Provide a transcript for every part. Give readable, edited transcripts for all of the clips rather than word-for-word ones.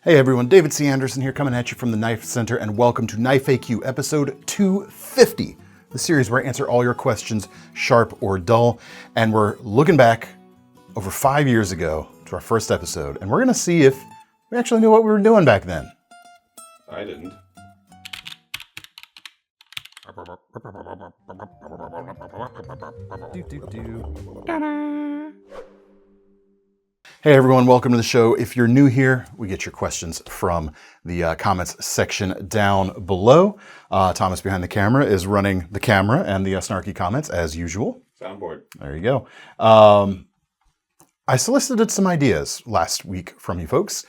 Hey everyone, David C. Anderson here coming at you from the KnifeCenter, and welcome to KniFAQ episode 250, the series where I answer all your questions, sharp or dull. And we're looking back over 5 years ago to our first episode, and we're gonna see if we actually knew what we were doing back then. I didn't. Hey everyone, welcome to the show. If you're new here, we get your questions from the comments section down below. Thomas behind the camera is running the camera and the snarky comments as usual. Soundboard. There you go. I solicited some ideas last week from you folks.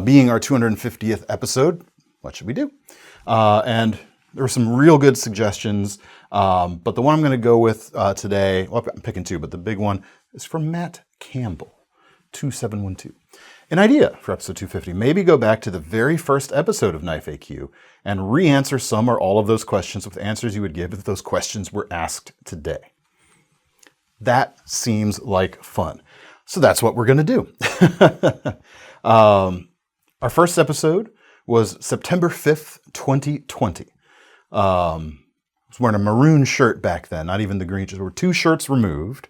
Being our 250th episode, what should we do? And there were some real good suggestions, but the one I'm going to go with today, well, I'm picking two, but the big one is from Matt Campbell. 2712. An idea for episode 250, maybe go back to the very first episode of KniFAQ and re-answer some or all of those questions with answers you would give if those questions were asked today. That seems like fun. So that's what we're going to do. Our first episode was September 5th, 2020. I was wearing a maroon shirt back then, not even the green. There were two shirts removed.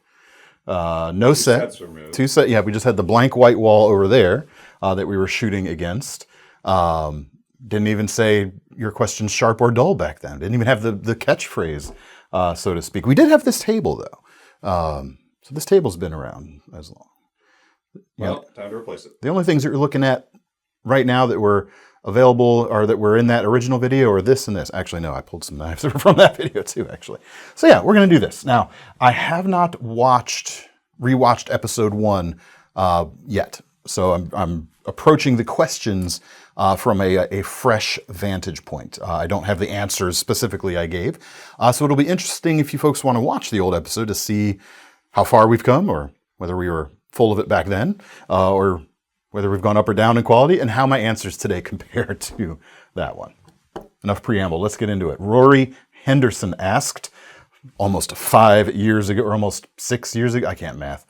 No set. Two set. Yeah, we just had the blank white wall over there that we were shooting against. Didn't even say your question's sharp or dull back then. Didn't even have the catchphrase, so to speak. We did have this table though. So this table's been around as long. Well, time to replace it. The only things that you're looking at right now that were available or that were in that original video are this and this. Actually, no, I pulled some knives from that video too, actually. So yeah, we're going to do this. Now, I have not rewatched episode 1 yet. So I'm approaching the questions from a fresh vantage point. I don't have the answers specifically I gave. So it'll be interesting if you folks want to watch the old episode to see how far we've come, or whether we were full of it back then, or whether we've gone up or down in quality, and how my answers today compare to that one. Enough preamble, let's get into it. Rory Henderson asked, almost 5 years ago, or almost 6 years ago, I can't math.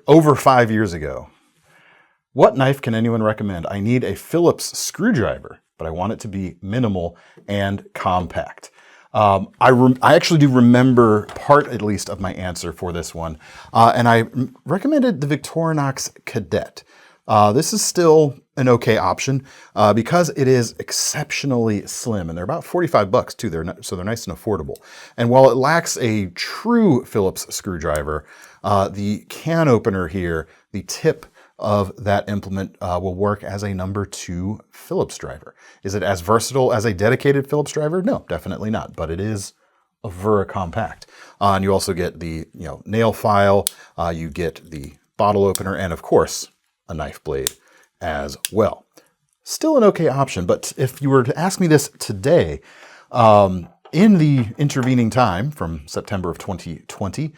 Over 5 years ago. What knife can anyone recommend? I need a Phillips screwdriver, but I want it to be minimal and compact. I actually do remember part, at least, of my answer for this one, and I recommended the Victorinox Cadet. This is still an okay option because it is exceptionally slim, and they're about $45 too. So they're nice and affordable. And while it lacks a true Phillips screwdriver, the can opener here, the tip of that implement will work as a number 2 Phillips driver. Is it as versatile as a dedicated Phillips driver? No, definitely not. But it is a very compact. And you also get the nail file. You get the bottle opener, and of course, a knife blade as well. Still an okay option, but if you were to ask me this today, in the intervening time from September of 2020,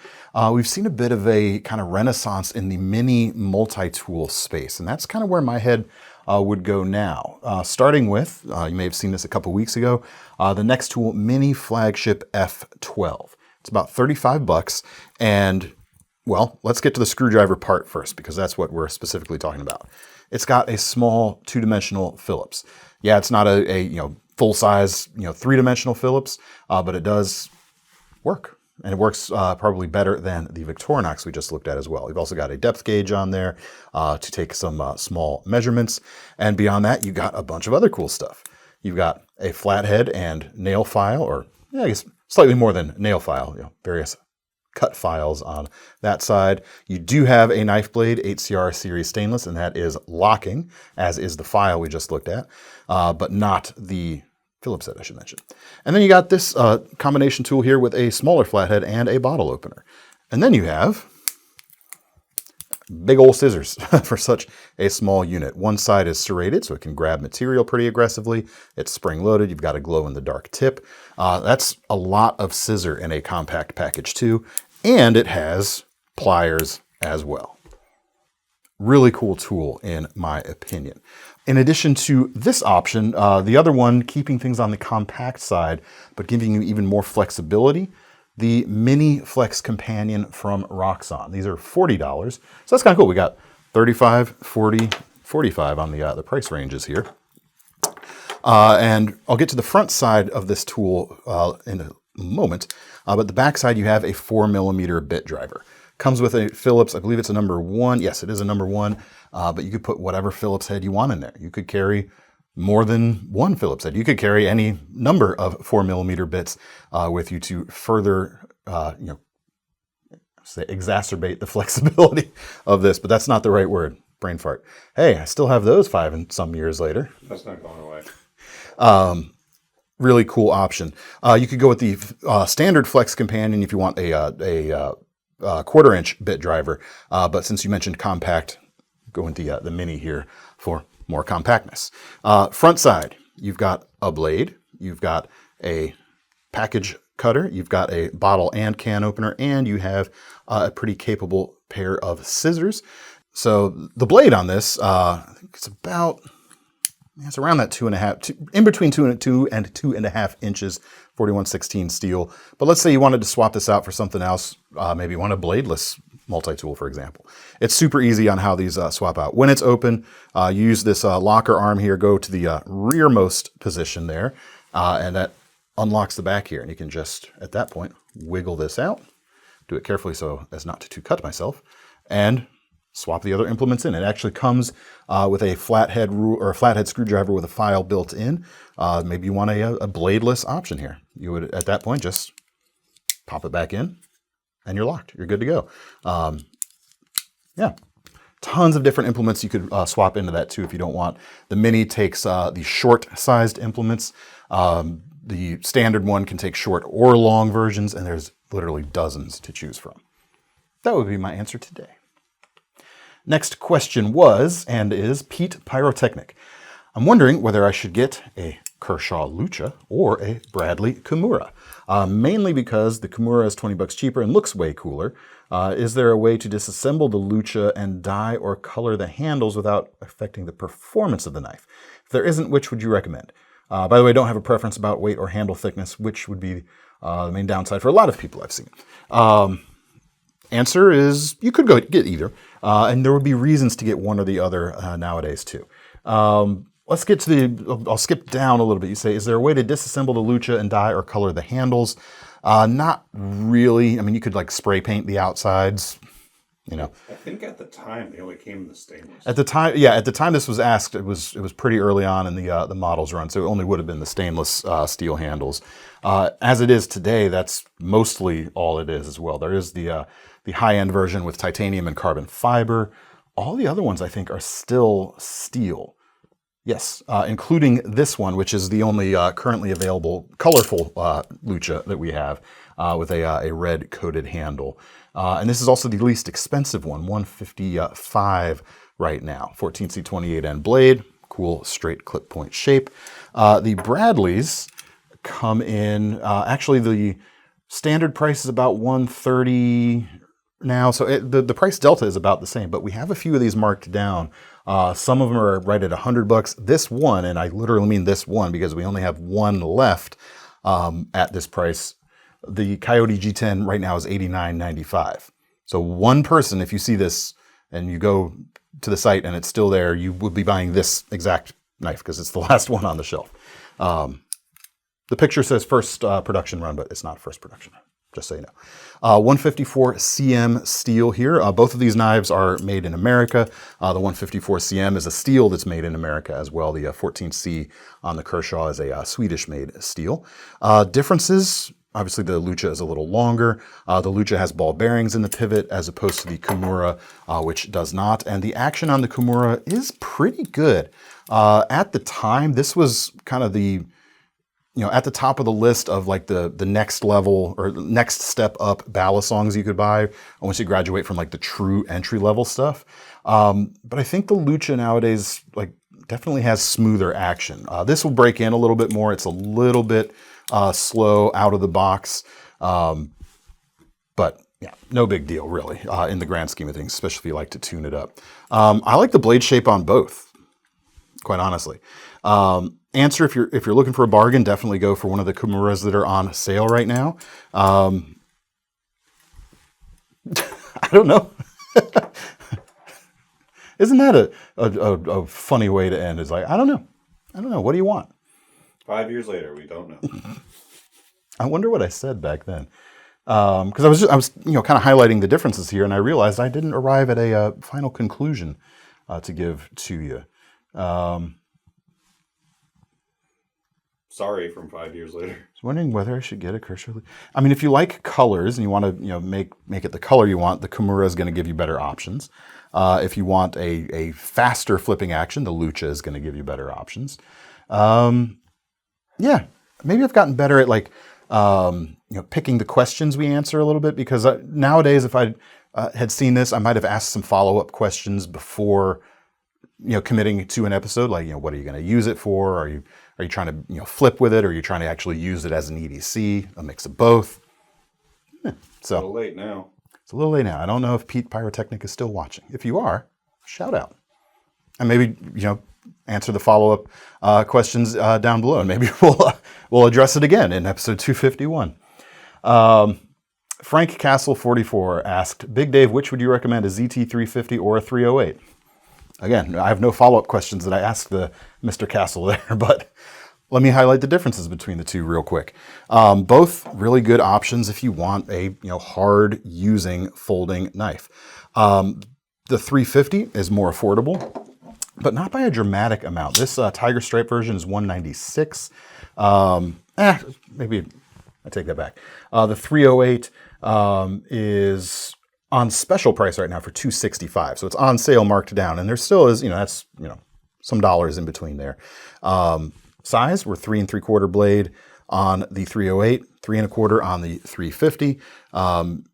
we've seen a bit of a kind of renaissance in the mini multi-tool space, and that's kind of where my head would go now. Starting with, you may have seen this a couple weeks ago, the Next Tool Mini Flagship F12. It's about $35, and well, let's get to the screwdriver part first, because that's what we're specifically talking about. It's got a small 2-dimensional Phillips. Yeah, it's not a full-size 3-dimensional Phillips, but it does work, and it works probably better than the Victorinox we just looked at as well. We've also got a depth gauge on there to take some small measurements, and beyond that, you got a bunch of other cool stuff. You've got a flathead and nail file, or I guess slightly more than nail file, various cut files on that side. You do have a knife blade, 8CR series stainless, and that is locking, as is the file we just looked at, but not the Phillips head, I should mention. And then you got this combination tool here with a smaller flathead and a bottle opener. And then you have big old scissors for such a small unit. One side is serrated, so it can grab material pretty aggressively. It's spring-loaded. You've got a glow-in-the-dark tip. That's a lot of scissor in a compact package too, and it has pliers as well. Really cool tool in my opinion. In addition to this option, the other one, keeping things on the compact side, but giving you even more flexibility, the Mini Flex Companion from Roxxon. These are $40, so that's kind of cool. We got 35, 40, 45 on the price ranges here. And I'll get to the front side of this tool in a moment, but the back side you have a 4mm bit driver. Comes with a Phillips, I believe it's a number 1. Yes, it is a number 1, but you could put whatever Phillips head you want in there. You could carry more than one Phillips head. You could carry any number of 4mm bits with you to further, say exacerbate the flexibility of this, but that's not the right word. Brain fart. Hey, I still have those 5 and some years later. That's not going away. Really cool option. You could go with the standard Flex Companion if you want a 1/4-inch bit driver, but since you mentioned compact, go with the mini here for more compactness. Front side, you've got a blade, you've got a package cutter, you've got a bottle and can opener, and you have a pretty capable pair of scissors. So the blade on this, I think it's around that 2.5, in between 2 and 2.5 inches, 41/16 steel. But let's say you wanted to swap this out for something else. Maybe you want a bladeless multi-tool, for example. It's super easy on how these swap out. When it's open, you use this locker arm here, go to the rearmost position there, and that unlocks the back here. And you can just, at that point, wiggle this out. Do it carefully so as not to cut myself. And swap the other implements in. It actually comes with a flathead screwdriver with a file built in. Maybe you want a bladeless option here. You would, at that point, just pop it back in, and you're locked. You're good to go. Yeah, tons of different implements you could swap into that too if you don't want. The Mini takes the short-sized implements. The standard one can take short or long versions, and there's literally dozens to choose from. That would be my answer today. Next question was, and is, Pete Pyrotechnic. I'm wondering whether I should get a Kershaw Lucha or a Bradley Kimura, mainly because the Kimura is $20 cheaper and looks way cooler. Is there a way to disassemble the Lucha and dye or color the handles without affecting the performance of the knife? If there isn't, which would you recommend? By the way, I don't have a preference about weight or handle thickness, which would be the main downside for a lot of people I've seen. Answer is you could go get either, and there would be reasons to get one or the other nowadays too. Let's get to I'll skip down a little bit. You say, is there a way to disassemble the Lucha and dye or color the handles? Not really. I mean, you could like spray paint the outsides, you know. I think at the time they only came in the stainless. At the time this was asked, it was pretty early on in the model's run, so it only would have been the stainless steel handles. As it is today, that's mostly all it is as well. There is the high-end version with titanium and carbon fiber. All the other ones, I think, are still steel. Yes, including this one, which is the only currently available colorful Lucha that we have with a red coated handle. And this is also the least expensive one, $155 right now. 14C28N blade, cool straight clip point shape. The Bradleys come in, actually the standard price is about $130 now, so the price delta is about the same, but we have a few of these marked down. Some of them are right at $100. This one, and I literally mean this one because we only have one left at this price. The Coyote G10 right now is $89.95. So one person, if you see this and you go to the site and it's still there, you would be buying this exact knife because it's the last one on the shelf. The picture says first production run, but it's not first production run. Just so you know. 154 cm steel here. Both of these knives are made in America. The 154 cm is a steel that's made in America as well. The 14C on the Kershaw is a Swedish-made steel. Differences, obviously the Lucha is a little longer. The Lucha has ball bearings in the pivot as opposed to the Kimura, which does not. And the action on the Kimura is pretty good. At the time, this was kind of the at the top of the list of like the next level or next step up ballast songs you could buy once you graduate from like the true entry level stuff. But I think the Lucha nowadays like definitely has smoother action. This will break in a little bit more. It's a little bit slow out of the box. But yeah, no big deal really in the grand scheme of things, especially if you like to tune it up. I like the blade shape on both, quite honestly. Answer, if you're looking for a bargain, definitely go for one of the Kimuras that are on sale right now. I don't know. Isn't that a funny way to end? It's like, I don't know. What do you want? 5 years later, we don't know. I wonder what I said back then. Because I was kind of highlighting the differences here, and I realized I didn't arrive at a final conclusion to give to you. Sorry, from 5 years later. I was wondering whether I should get a Kershaw. I mean, if you like colors and you want to make it the color you want, the Kimura is going to give you better options. If you want a faster flipping action, the Lucha is going to give you better options. Yeah, maybe I've gotten better at picking the questions we answer a little bit, because nowadays, if I had seen this, I might have asked some follow-up questions before, committing to an episode. Like, what are you going to use it for? Are you trying to, flip with it? Or are you trying to actually use it as an EDC, a mix of both? So A little late now. it's a little late now. I don't know if Pete Pyrotechnic is still watching. If you are, shout out. And maybe, answer the follow-up questions down below, and maybe we'll address it again in episode 251. Frank Castle 44 asked, Big Dave, which would you recommend, a ZT350 or a 308? Again, I have no follow-up questions that I asked the Mr. Castle there, but let me highlight the differences between the two real quick. Both really good options if you want a hard using folding knife. The 350 is more affordable, but not by a dramatic amount. This Tiger Stripe version is $196. Maybe I take that back. The 308 is on special price right now for $265. So it's on sale, marked down, and there still is, that's some dollars in between there. Size, we're 3 3/4 blade on the 308, 3 1/4 on the 350.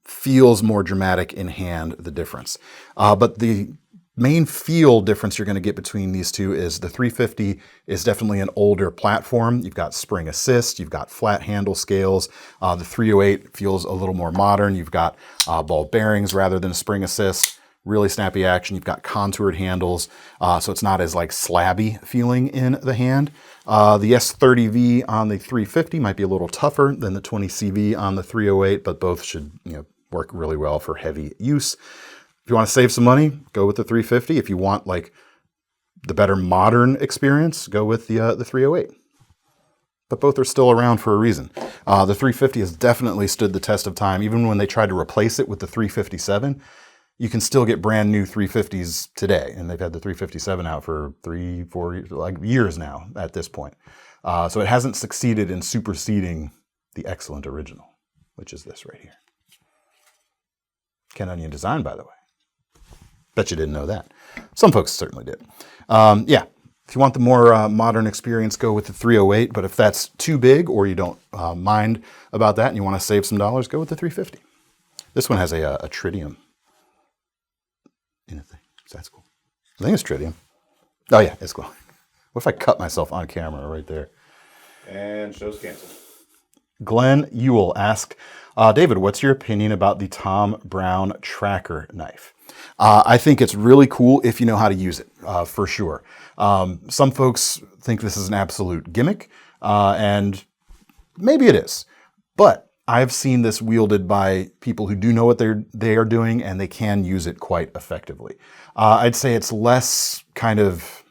Feels more dramatic in hand, the difference. But the main feel difference you're going to get between these two is the 350 is definitely an older platform. You've got spring assist, you've got flat handle scales. The 308 feels a little more modern. You've got ball bearings rather than spring assist. Really snappy action. You've got contoured handles, so it's not as slabby feeling in the hand. The S30V on the 350 might be a little tougher than the 20CV on the 308, but both should work really well for heavy use. If you want to save some money, go with the 350. If you want the better modern experience, go with the 308. But both are still around for a reason. The 350 has definitely stood the test of time. Even when they tried to replace it with the 357, you can still get brand new 350s today. And they've had the 357 out for 3-4 years now at this point. So it hasn't succeeded in superseding the excellent original, which is this right here. Ken Onion design, by the way. Bet you didn't know that. Some folks certainly did. Yeah, if you want the more modern experience, go with the 308. But if that's too big or you don't mind about that and you want to save some dollars, go with the 350. This one has a tritium in the thing. So that's cool. I think it's tritium. Oh yeah, it's cool. What if I cut myself on camera right there? And show's canceled. Glenn Ewell asked, David, what's your opinion about the Tom Brown tracker knife? I think it's really cool if you know how to use it, for sure. Some folks think this is an absolute gimmick, and maybe it is. But I've seen this wielded by people who do know what they are doing, and they can use it quite effectively. I'd say it's less kind of...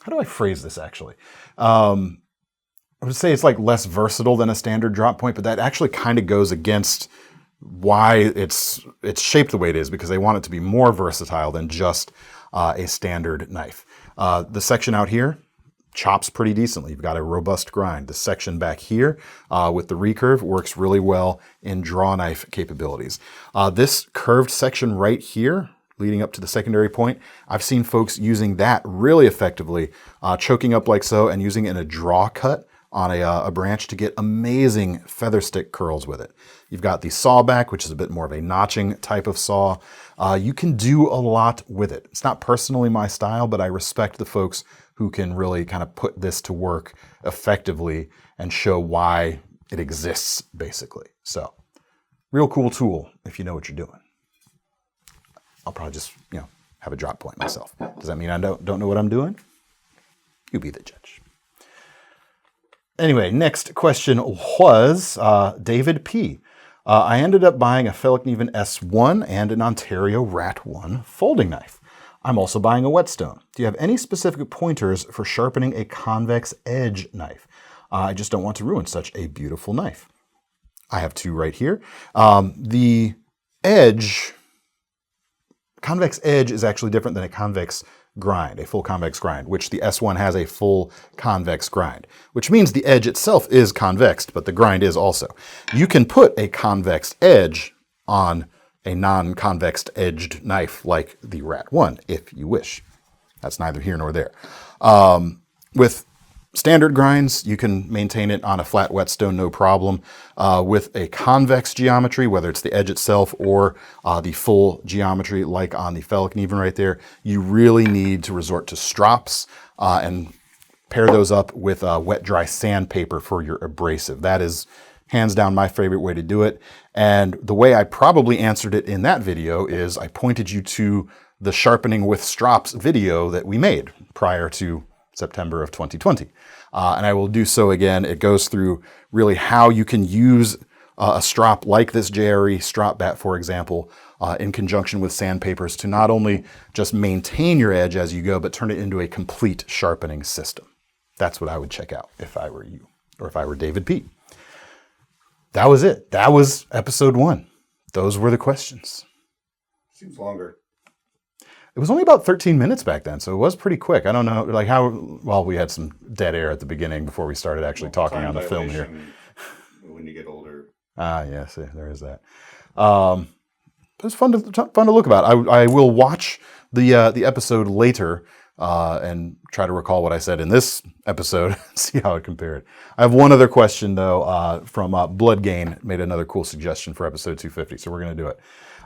How do I phrase this, actually? I would say it's less versatile than a standard drop point, but that actually kind of goes against why it's shaped the way it is, because they want it to be more versatile than just a standard knife. The section out here chops pretty decently. You've got a robust grind. The section back here with the recurve works really well in draw knife capabilities. This curved section right here, leading up to the secondary point, I've seen folks using that really effectively, choking up like so and using it in a draw cut on a branch to get amazing feather stick curls with it. You've got the saw back, which is a bit more of a notching type of saw. You can do a lot with it. It's not personally my style, but I respect the folks who can really kind of put this to work effectively and show why it exists, basically. So, real cool tool if you know what you're doing. I'll probably just, have a drop point myself. Does that mean I don't know what I'm doing? You be the judge. Anyway, next question was David P. I ended up buying a Feldknieven S1 and an Ontario Rat 1 folding knife. I'm also buying a whetstone. Do you have any specific pointers for sharpening a convex edge knife? I just don't want to ruin such a beautiful knife. I have two right here. The edge, convex edge is actually different than a convex grind, a full convex grind, which the S1 has a full convex grind, which means the edge itself is convexed, but the grind is also. You can put a convex edge on a non-convex edged knife like the Rat 1, if you wish. That's neither here nor there. With standard grinds, you can maintain it on a flat whetstone, no problem. With a convex geometry, whether it's the edge itself or the full geometry, like on the Feldknieven right there, you really need to resort to strops and pair those up with wet dry sandpaper for your abrasive. That is hands down my favorite way to do it. And the way I probably answered it in that video is I pointed you to the Sharpening with Strops video that we made prior to September of 2020. And I will do so again. It goes through really how you can use a strop like this JRE strop bat, for example, in conjunction with sandpapers to not only just maintain your edge as you go, but turn it into a complete sharpening system. That's what I would check out if I were you, or if I were David P. That was it. That was episode 1. Those were the questions. Seems longer. It was only about 13 minutes back then, so it was pretty quick. I don't know, like how, well, we had some dead air at the beginning before we started actually talking on the film here. When you get older. Yes, there is that. It was fun to look about. I will watch the episode later and try to recall what I said in this episode and see how it compared. I have one other question, though, from Blood Gain, made another cool suggestion for episode 250, so we're going to do it.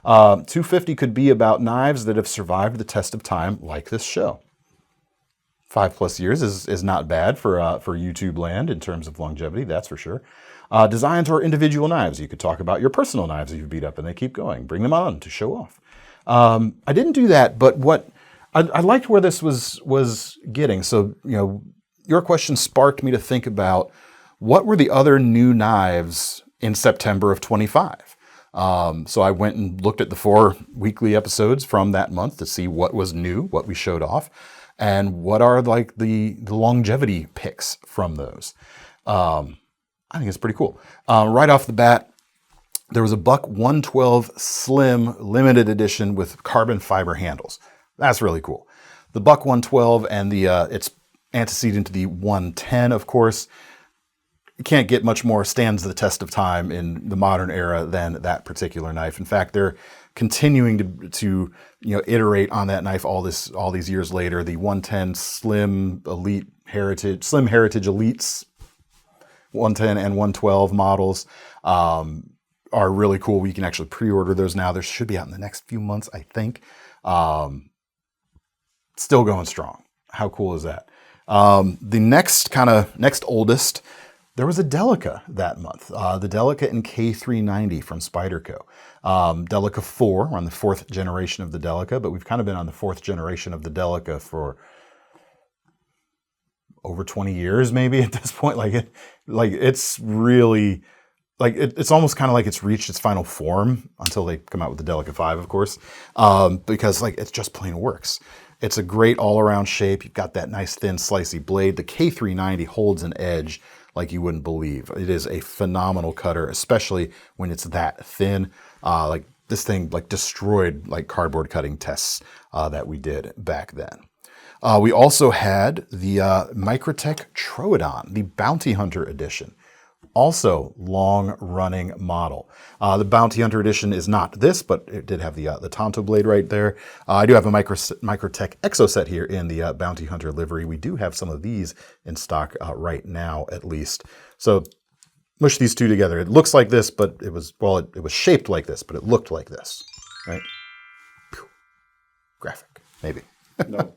250 could be about knives that have survived the test of time, like this show. 5+ years is not bad for YouTube land in terms of longevity, that's for sure. Designs or individual knives. You could talk about your personal knives that you've beat up and they keep going. Bring them on to show off. I didn't do that, but what I liked where this was getting. So, your question sparked me to think about what were the other new knives in September of 25. So I went and looked at the 4 weekly episodes from that month to see what was new, what we showed off, and what are like the longevity picks from those. I think it's pretty cool. Right off the bat, there was a Buck 112 Slim limited edition with carbon fiber handles. That's really cool. The Buck 112 and its antecedent to the 110, of course, can't get much more stands the test of time in the modern era than that particular knife. In fact, they're continuing to iterate on that knife all these years later. The 110 Slim Heritage Elites 110 and 112 models are really cool. We can actually pre-order those now. They should be out in the next few months, I think. Still going strong. How cool is that? The next oldest, there was a Delica that month. The Delica in K390 from Spyderco. Delica 4, we're on the 4th generation of the Delica, but we've kind of been on the 4th generation of the Delica for over 20 years, maybe at this point. It's really, it's almost kind of like it's reached its final form until they come out with the Delica 5, of course, because it just plain works. It's a great all-around shape. You've got that nice thin slicey blade. The K390 holds an edge like you wouldn't believe. It is a phenomenal cutter, especially when it's that thin. This thing destroyed cardboard cutting tests that we did back then. We also had the Microtech Troodon, the Bounty Hunter Edition. Also long-running model. The Bounty Hunter Edition is not this, but it did have the Tonto blade right there. I do have a Microtech Exoset here in the Bounty Hunter livery. We do have some of these in stock right now, at least. So mush these two together. It looks like this, but it was shaped like this, but it looked like this, right? Graphic, maybe. No.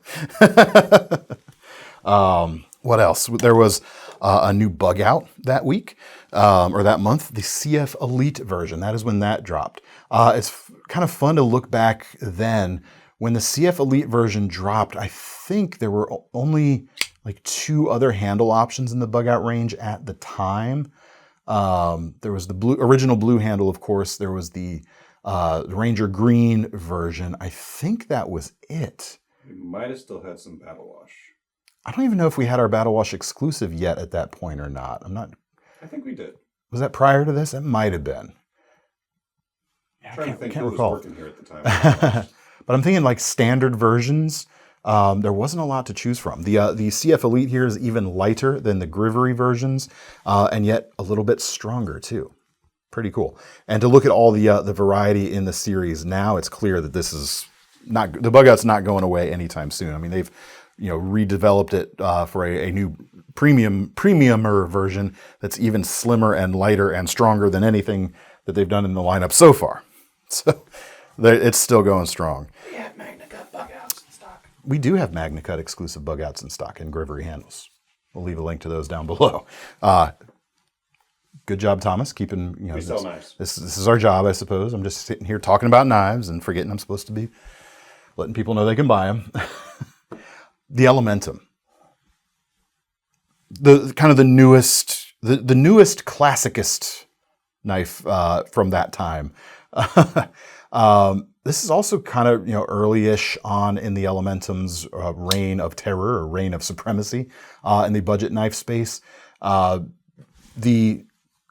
What else? There was a new bug out that week, or that month, the CF Elite version. That is when that dropped. It's kind of fun to look back then. When the CF Elite version dropped, I think there were only 2 other handle options in the bug out range at the time. There was the original blue handle, of course. There was the Ranger Green version. I think that was it. We might have still had some Battle Wash. I don't even know if we had our Battle Wash exclusive yet at that point or not. I think we did. Was that prior to this? It might have been. I'm trying to think can't who recall. was working here at the time. But I'm thinking like standard versions. There wasn't a lot to choose from. The CF Elite here is even lighter than the Grivery versions, and yet a little bit stronger too. Pretty cool. And to look at all the variety in the series now, it's clear that this is not, the bug out's not going away anytime soon. I mean, they've redeveloped it for a new premiumer version that's even slimmer and lighter and stronger than anything that they've done in the lineup so far. So it's still going strong. We have MagnaCut bug outs in stock. We do have MagnaCut exclusive bug outs in stock and Grivery handles. We'll leave a link to those down below. Good job, Thomas, keeping, We sell knives. This is our job, I suppose. I'm just sitting here talking about knives and forgetting I'm supposed to be letting people know they can buy them. The Elementum. The newest, the newest classicist knife from that time. This is also kind of early-ish on in the Elementum's reign of terror or reign of supremacy in the budget knife space. The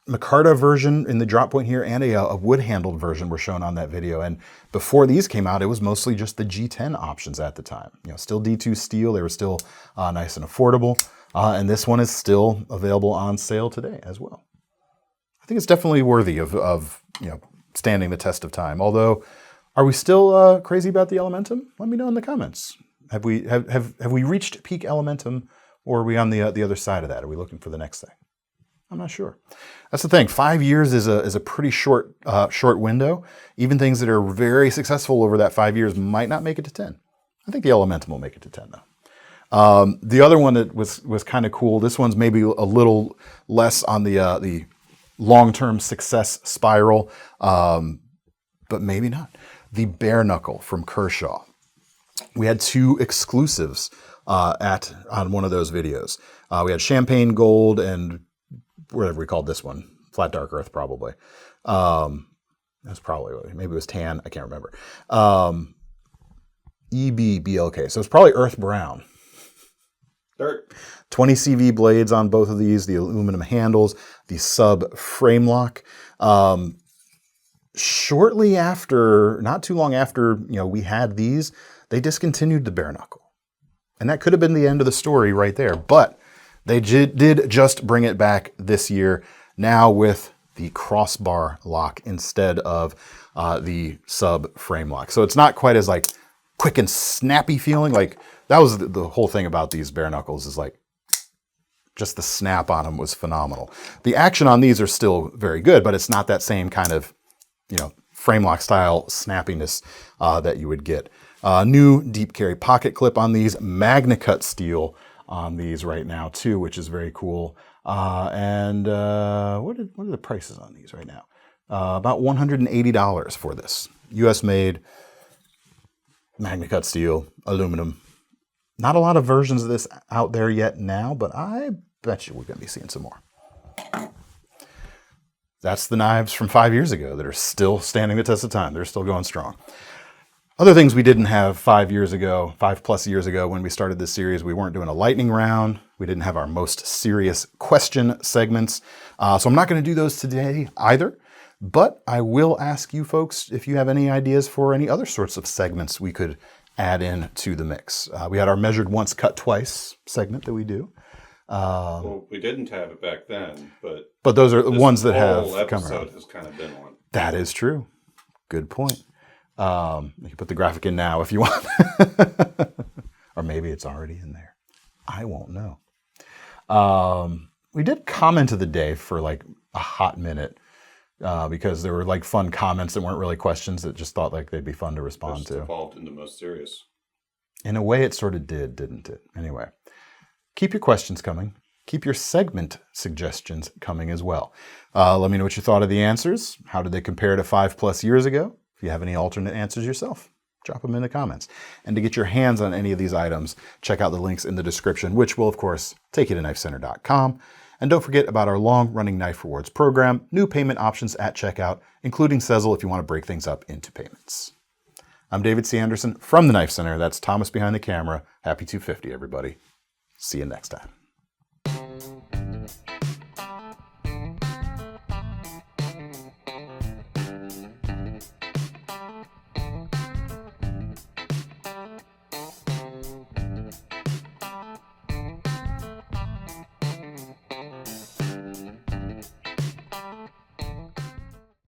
micarta version in the drop point here and a wood-handled version were shown on that video. And before these came out, it was mostly just the G10 options at the time. Still D2 steel. They were still nice and affordable. And this one is still available on sale today as well. I think it's definitely worthy of standing the test of time. Although, are we still crazy about the Elementum? Let me know in the comments. Have we reached peak Elementum, or are we on the other side of that? Are we looking for the next thing? I'm not sure. That's the thing. 5 years is a pretty short window. Even things that are very successful over that 5 years might not make it to 10. I think the Elementum will make it to 10 though. The other one that was kind of cool. This one's maybe a little less on the long-term success spiral, but maybe not. The Bare Knuckle from Kershaw. We had 2 exclusives on one of those videos. We had Champagne Gold and whatever we called this one, Flat Dark Earth probably. That's probably, maybe it was Tan, I can't remember. EBBLK, so it's probably Earth Brown. Dirt. 20 CV blades on both of these, the aluminum handles, the sub frame lock. Shortly after, not too long after, we had these, they discontinued the Bare Knuckle. And that could have been the end of the story right there, but they did just bring it back this year, now with the crossbar lock instead of the sub frame lock. So it's not quite as quick and snappy feeling. That was the whole thing about these Bare Knuckles is just the snap on them was phenomenal. The action on these are still very good, but it's not that same kind of frame lock style snappiness that you would get. New deep carry pocket clip on these, MagnaCut steel on these right now too, which is very cool. And what are the prices on these right now? About $180 for this. US made, MagnaCut steel, aluminum. Not a lot of versions of this out there yet now, but I bet you we're going to be seeing some more. That's the knives from 5 years ago that are still standing the test of time. They're still going strong. Other things we didn't have 5 years ago, 5+ years ago when we started this series, we weren't doing a lightning round. We didn't have our most serious question segments. So I'm not going to do those today either. But I will ask you folks if you have any ideas for any other sorts of segments we could add in to the mix. We had our measured once, cut twice segment that we do. Well, we didn't have it back then, but those are the ones that have come episode around. has kind of been one. That is true. Good point. You can put the graphic in now if you want. Or maybe it's already in there. I won't know. We did comment of the day for a hot minute because there were fun comments that weren't really questions that just thought they'd be fun to respond to. Evolved into most serious. In a way, it sort of did, didn't it? Anyway, keep your questions coming. Keep your segment suggestions coming as well. Let me know what you thought of the answers. How did they compare to 5+ years ago? If you have any alternate answers yourself, drop them in the comments. And to get your hands on any of these items, check out the links in the description, which will, of course, take you to KnifeCenter.com. And don't forget about our long-running Knife Rewards program, new payment options at checkout, including Sezzle if you want to break things up into payments. I'm David C. Anderson from the Knife Center. That's Thomas behind the camera. Happy 250, everybody. See you next time.